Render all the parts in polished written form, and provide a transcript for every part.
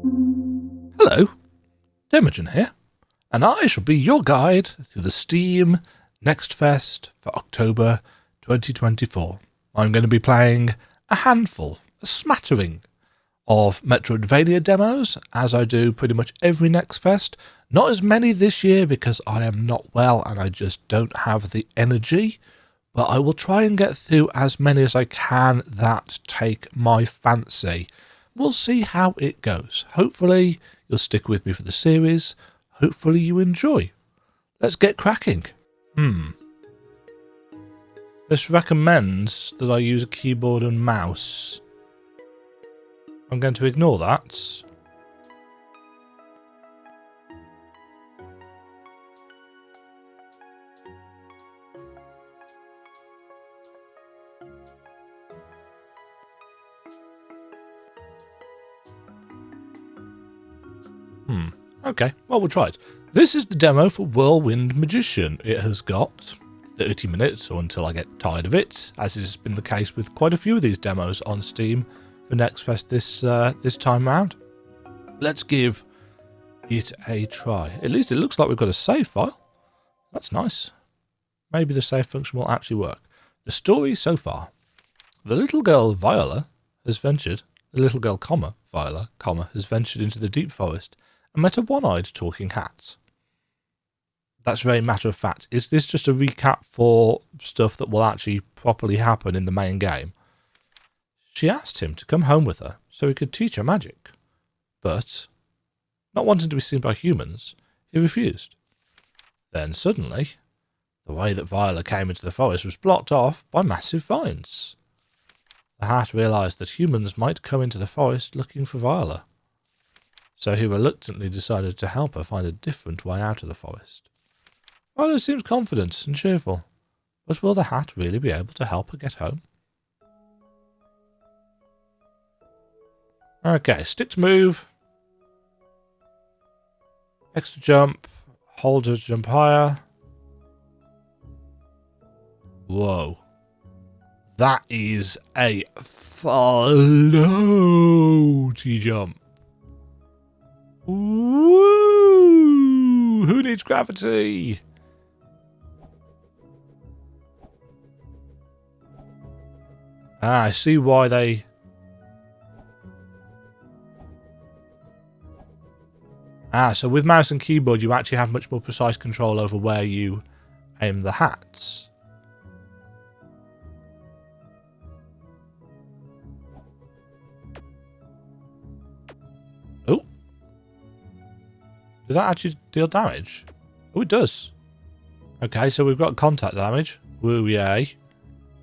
Hello, Imogen here, and I shall be your guide through the Steam NextFest for October 2024. I'm going to be playing a smattering of Metroidvania demos, as I do pretty much every NextFest. Not as many this year because I am not well and I just don't have the energy, but I will try and get through as many as I can that take my fancy. We'll see how it goes. Hopefully you'll stick with me for the series. Hopefully you enjoy. Let's get cracking. This recommends that I use a keyboard and mouse. I'm going to ignore that. Okay, well, we'll try it. This is the demo for Whirlwind Magician. It has got 30 minutes or until I get tired of it, as has been the case with quite a few of these demos on Steam for NextFest this time round. Let's give it a try. At least it looks like we've got a save file. That's nice. Maybe the save function will actually work. The story so far. The little girl Viola has ventured, Viola, has ventured into the deep forest and met a one-eyed talking hat. That's very matter of fact. Is this just a recap for stuff that will actually properly happen in the main game? She asked him to come home with her so he could teach her magic. But, not wanting to be seen by humans, he refused. Then suddenly, the way that Viola came into the forest was blocked off by massive vines. The hat realised that humans might come into the forest looking for Viola, so he reluctantly decided to help her find a different way out of the forest. Viola seems confident and cheerful, but will the hat really be able to help her get home? Okay, stick to move, X to jump, hold to jump higher. Whoa. That is a floaty jump. Woo! Who needs gravity? I see why they... so with mouse and keyboard you actually have much more precise control over where you aim the hats. Oh. Does that actually deal damage? Oh, it does. Okay, so we've got contact damage. Woo yay.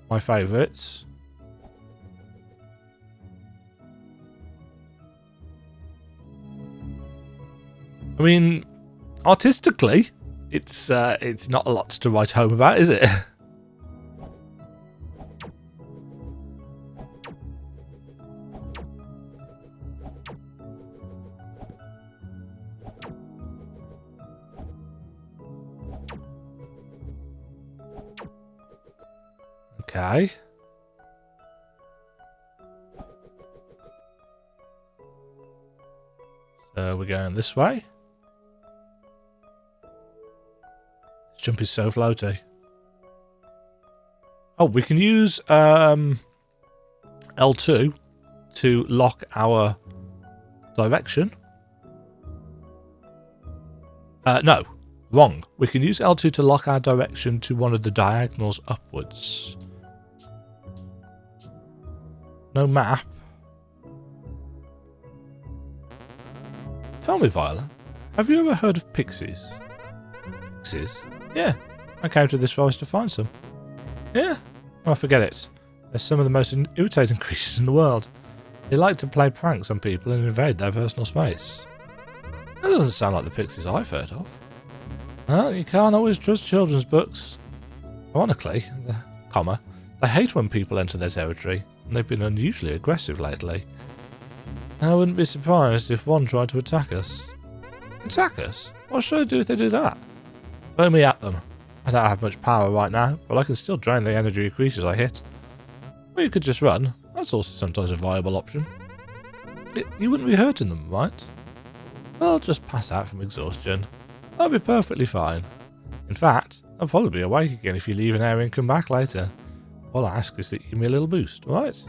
My favourites. I mean, artistically, it's not a lot to write home about, is it? Okay. So we're going this way. This jump is so floaty. Oh, we can use L2 to lock our direction. No, wrong. We can use L2 to lock our direction to one of the diagonals upwards. No map. Tell me, Viola, have you ever heard of pixies? Pixies? Yeah, I came to this forest to find some. Yeah? Well, forget it. They're some of the most irritating creatures in the world. They like to play pranks on people and invade their personal space. That doesn't sound like the pixies I've heard of. Well, you can't always trust children's books. Ironically, they hate when people enter their territory, and they've been unusually aggressive lately. I wouldn't be surprised if one tried to attack us. Attack us? What should I do if they do that? Throw me at them. I don't have much power right now, but I can still drain the energy of creatures I hit. Or you could just run. That's also sometimes a viable option. You wouldn't be hurting them, right? I'll just pass out from exhaustion. I'll be perfectly fine. In fact, I'll probably be awake again if you leave an area and come back later. All I ask is that you give me a little boost, alright?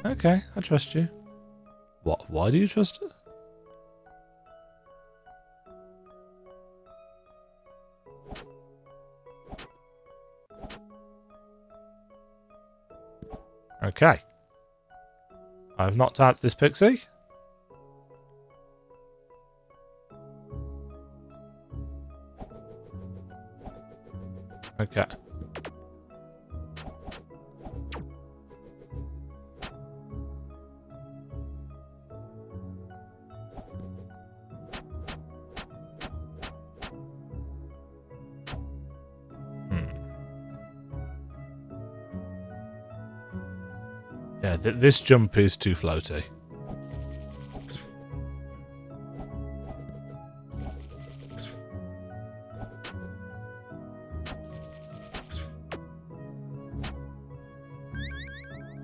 Okay, I trust you. What? Why do you trust her? Okay. I've knocked out this pixie. Okay. Yeah, this jump is too floaty.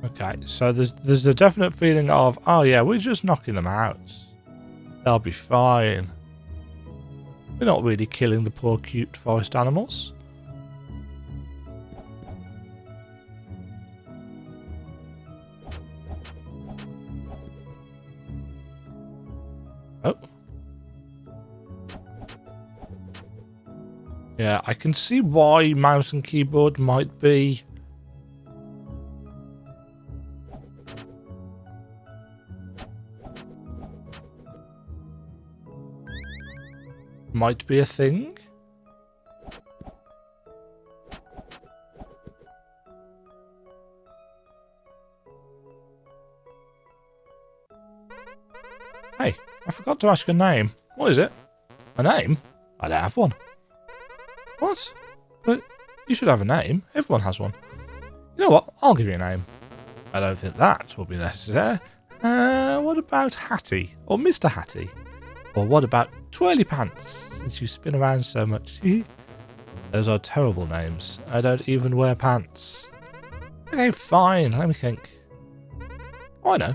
Okay, so there's a definite feeling of, oh yeah, we're just knocking them out. They'll be fine. We're not really killing the poor cute forest animals. Oh. Yeah, I can see why mouse and keyboard might be a thing. Hey, I forgot to ask your name. What is it? A name? I don't have one. What? But you should have a name. Everyone has one. You know what? I'll give you a name. I don't think that will be necessary. What about Hattie? Or Mr. Hattie? Or what about Twirly Pants, since you spin around so much? Those are terrible names. I don't even wear pants. Okay, fine. Let me think. Oh, I know.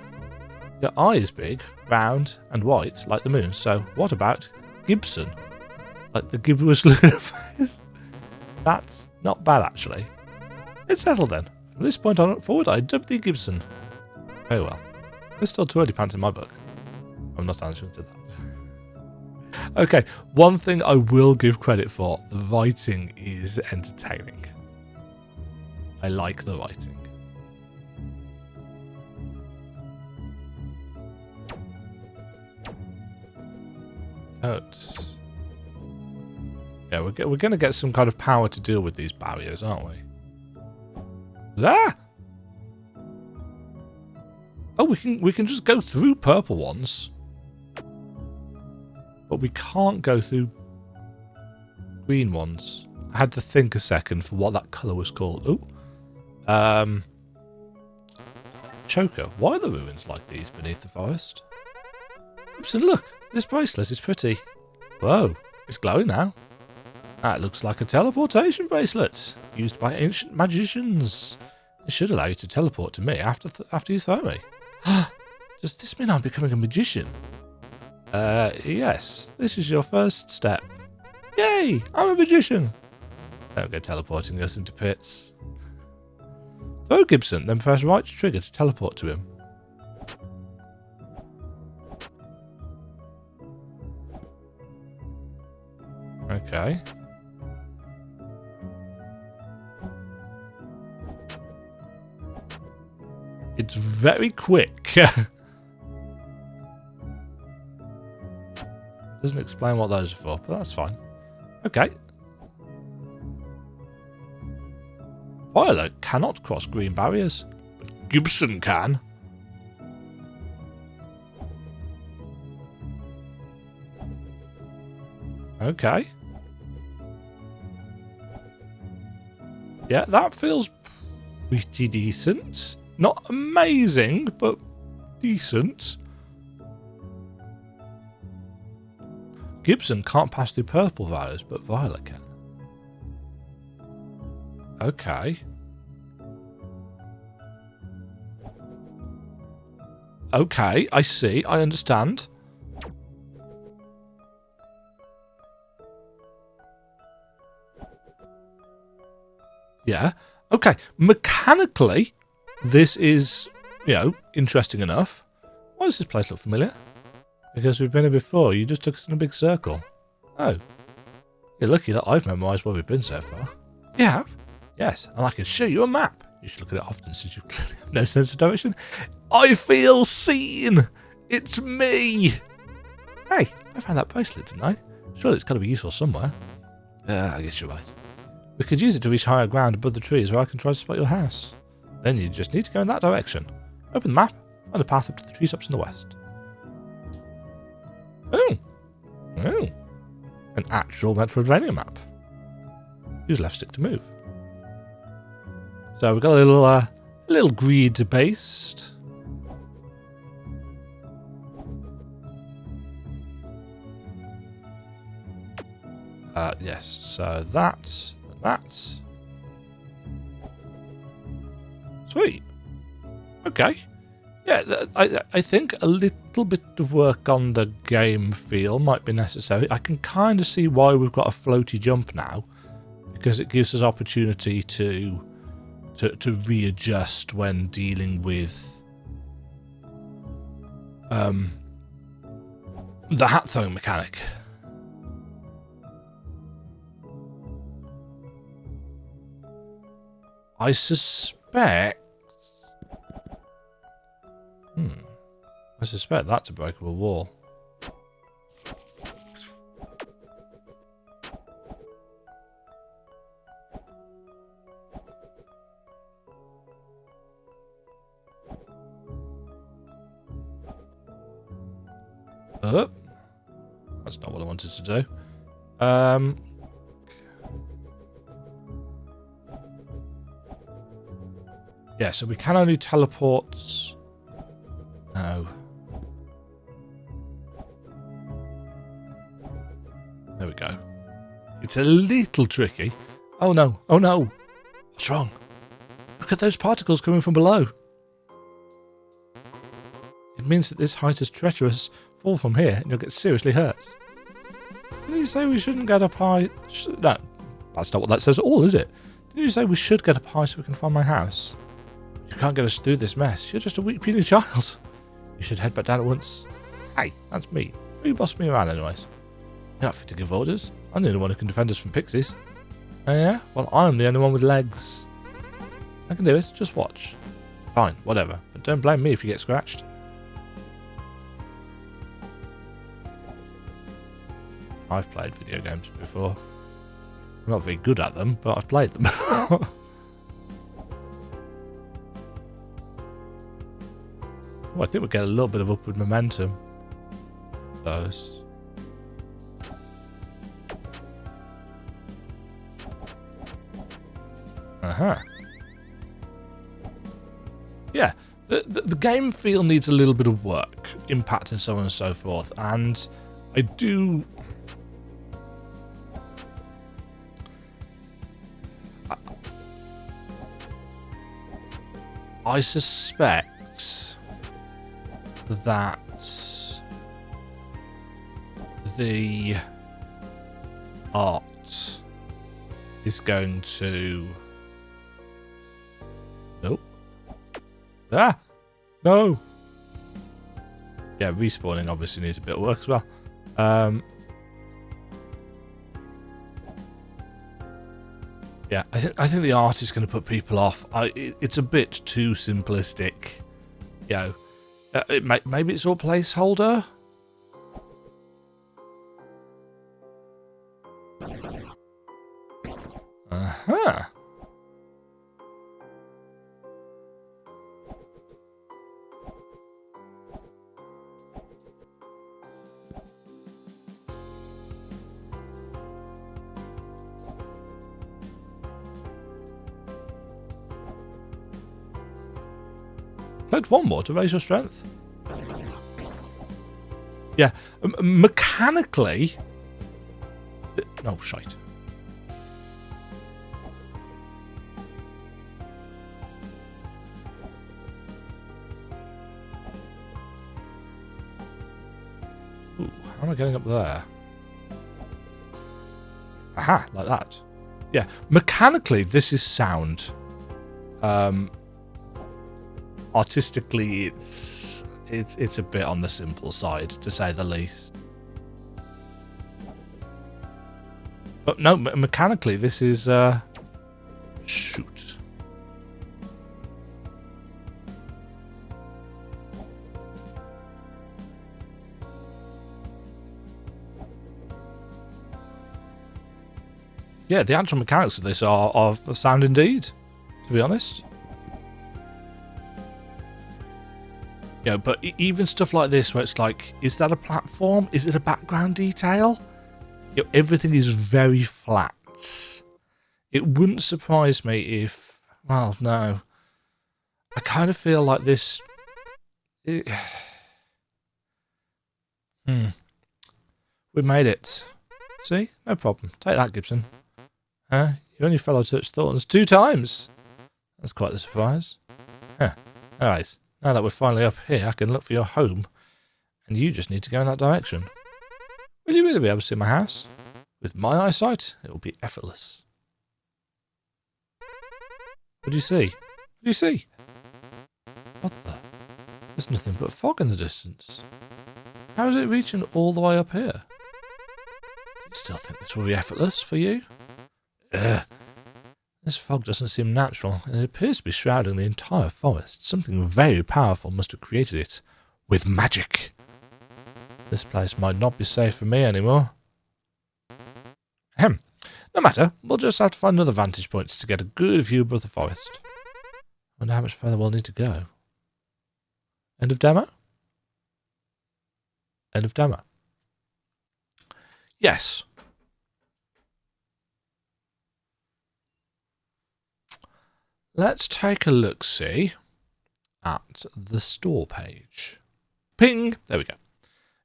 Your eye is big, round, and white, like the moon. So what about Gibson? Like the gibbous face? That's not bad, actually. It's settled then. From this point on forward, I dub thee Gibson. Very well. There's still Twirly Pants in my book. I'm not answering to that. Okay, one thing I will give credit for, the writing is entertaining. I like the writing. Totes. Yeah, we're going to get some kind of power to deal with these barriers, aren't we? Ah! Oh, we can just go through purple ones. But we can't go through green ones. I had to think a second for what that colour was called. Oh. Choker. Why are the ruins like these beneath the forest? Oops, and look. This bracelet is pretty. Whoa. It's glowing now. That looks like a teleportation bracelet used by ancient magicians. It should allow you to teleport to me after you throw me. Does this mean I'm becoming a magician? Yes. This is your first step. Yay! I'm a magician! Don't go teleporting us into pits. Throw Gibson, then press right trigger to teleport to him. Okay. It's very quick. Doesn't explain what those are for, but that's fine. Okay. Violet cannot cross green barriers, but Gibson can. Okay. Yeah, that feels pretty decent. Not amazing, but decent. Gibson can't pass through purple barriers, but Violet can. Okay. Okay, I see. I understand. Yeah. Okay. Mechanically, this is, interesting enough. Why does this place look familiar? Because we've been here before. You just took us in a big circle. Oh. You're lucky that I've memorised where we've been so far. You have? Yes, and I can show you a map. You should look at it often since you clearly have no sense of direction. I feel seen! It's me! Hey, I found that bracelet, didn't I? Surely it's got to be useful somewhere. I guess you're right. We could use it to reach higher ground above the trees where I can try to spot your house. Then you just need to go in that direction. Open the map, find a path up to the treetops in the west. Oh! An actual Metroidvania map. Use left stick to move. So we've got a little grid based. Yes. So that's sweet. Okay. Yeah, I think a little bit of work on the game feel might be necessary. I can kind of see why we've got a floaty jump now, because it gives us opportunity to readjust when dealing with the hat throwing mechanic. I suspect that's a breakable wall. That's not what I wanted to do. Yeah, so we can only teleport. No. There we go. It's a little tricky. Oh no. Oh no. What's wrong? Look at those particles coming from below. It means that this height is treacherous. Fall from here and you'll get seriously hurt. Didn't you say we shouldn't get up high? No, that's not what that says at all, is it? Didn't you say we should get up high so we can find my house? You can't get us through this mess. You're just a weak, puny child. You should head back down at once. Hey, that's me. Who bossed me around anyways? You're not fit to give orders. I'm the only one who can defend us from pixies. Oh yeah? Well, I'm the only one with legs. I can do it. Just watch. Fine, whatever. But don't blame me if you get scratched. I've played video games before. I'm not very good at them, but I've played them. Oh, I think we'll get a little bit of upward momentum. Those. Yeah, the game feel needs a little bit of work, impact and so on and so forth, and I do. I suspect that the art is going to... Nope. Ah! No! Yeah, respawning obviously needs a bit of work as well. Yeah, I think the art is going to put people off. It's a bit too simplistic. You know, maybe it's all placeholder. Collect one more to raise your strength. Yeah, mechanically... Oh, shite. Ooh, how am I getting up there? Aha, like that. Yeah, mechanically this is sound. Artistically it's a bit on the simple side, to say the least. But no, mechanically this is shoot. Yeah, the actual mechanics of this are sound indeed, to be honest. Yeah, but even stuff like this where it's like, is that a platform? Is it a background detail? You know, everything is very flat. It wouldn't surprise me if... Well, no. I kind of feel like this... We made it. See? No problem. Take that, Gibson. Huh? You only fellow touched thorns 2 times. That's quite the surprise. Huh. Anyways, now that we're finally up here, I can look for your home. And you just need to go in that direction. Will you really be able to see my house? With my eyesight, it will be effortless. What do you see? What do you see? What the? There's nothing but fog in the distance. How is it reaching all the way up here? You still think this will be effortless for you? Ugh. This fog doesn't seem natural, and it appears to be shrouding the entire forest. Something very powerful must have created it. With magic. This place might not be safe for me anymore. Ahem. No matter, we'll just have to find another vantage point to get a good view of the forest. Wonder how much further we'll need to go. End of demo? End of demo. Yes. Let's take a look-see at the store page. Ping! There we go.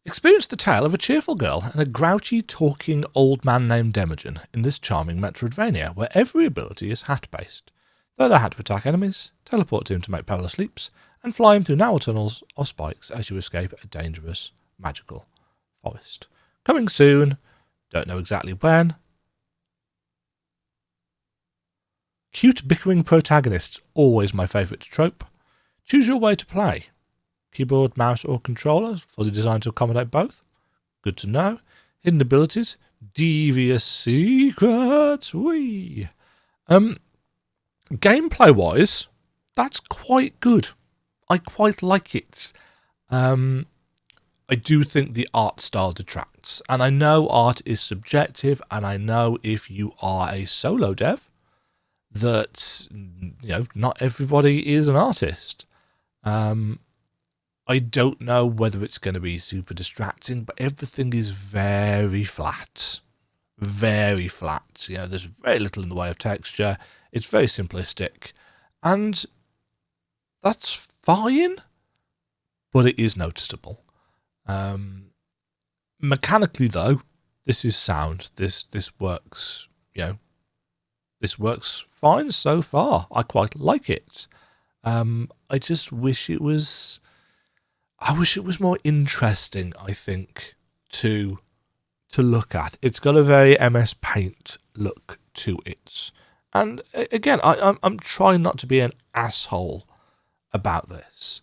Experience the tale of a cheerful girl and a grouchy, talking old man named Demagen in this charming Metroidvania, where every ability is hat-based. Throw the hat to attack enemies, teleport to him to make perilous leaps, and fly him through narrow tunnels or spikes as you escape a dangerous, magical forest. Coming soon. Don't know exactly when. Cute bickering protagonists, always my favourite trope. Choose your way to play. Keyboard, mouse or controller, fully designed to accommodate both. Good to know. Hidden abilities, devious secrets, wee. Gameplay wise, that's quite good. I quite like it. I do think the art style detracts, and I know art is subjective, and I know if you are a solo dev, that, you know, not everybody is an artist. I don't know whether it's going to be super distracting, but everything is very flat. Very flat. You know, there's very little in the way of texture. It's very simplistic. And that's fine, but it is noticeable. Mechanically, though, this is sound. This works, you know, this works fine so far. I quite like it. I just wish it was... I wish it was more interesting, I think, to look at. It's got a very MS Paint look to it. And again, I'm trying not to be an asshole about this.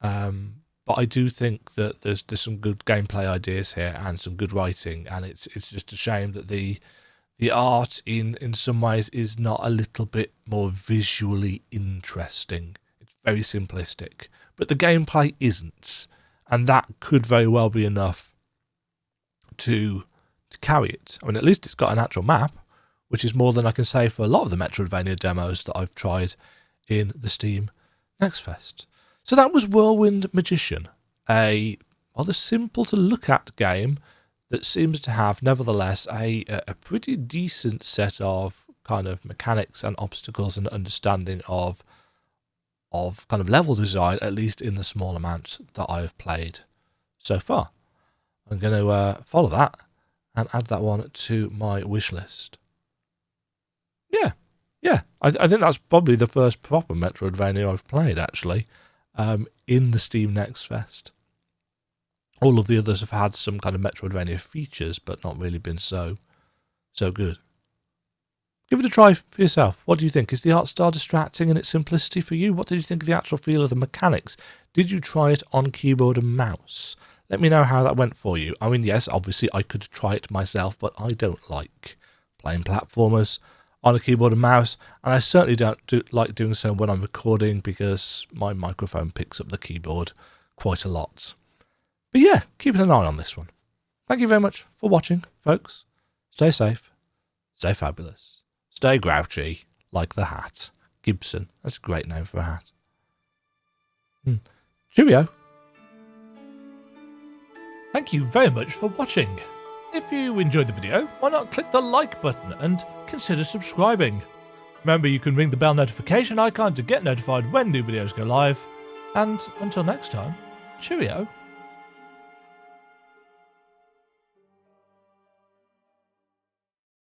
But I do think that there's some good gameplay ideas here and some good writing, and it's just a shame that the art in some ways is not a little bit more visually interesting. It's very simplistic. But the gameplay isn't, and that could very well be enough to carry it. I mean, at least it's got an actual map, which is more than I can say for a lot of the Metroidvania demos that I've tried in the Steam NextFest. So that was Whirlwind Magician, a rather simple to look at game that seems to have, nevertheless, a pretty decent set of kind of mechanics and obstacles and understanding of kind of level design, at least in the small amount that I have played so far. I'm going to follow that and add that one to my wish list. Yeah, I think that's probably the first proper Metroidvania I've played, actually, in the Steam Next Fest. All of the others have had some kind of Metroidvania features, but not really been so good. Give it a try for yourself. What do you think? Is the art style distracting in its simplicity for you? What did you think of the actual feel of the mechanics? Did you try it on keyboard and mouse? Let me know how that went for you. I mean, yes, obviously I could try it myself, but I don't like playing platformers on a keyboard and mouse, and I certainly don't like doing so when I'm recording because my microphone picks up the keyboard quite a lot. But yeah, keeping an eye on this one. Thank you very much for watching, folks. Stay safe, stay fabulous, stay grouchy, like the hat. Gibson, that's a great name for a hat. Cheerio. Thank you very much for watching. If you enjoyed the video, why not click the like button and consider subscribing. Remember, you can ring the bell notification icon to get notified when new videos go live. And until next time, cheerio.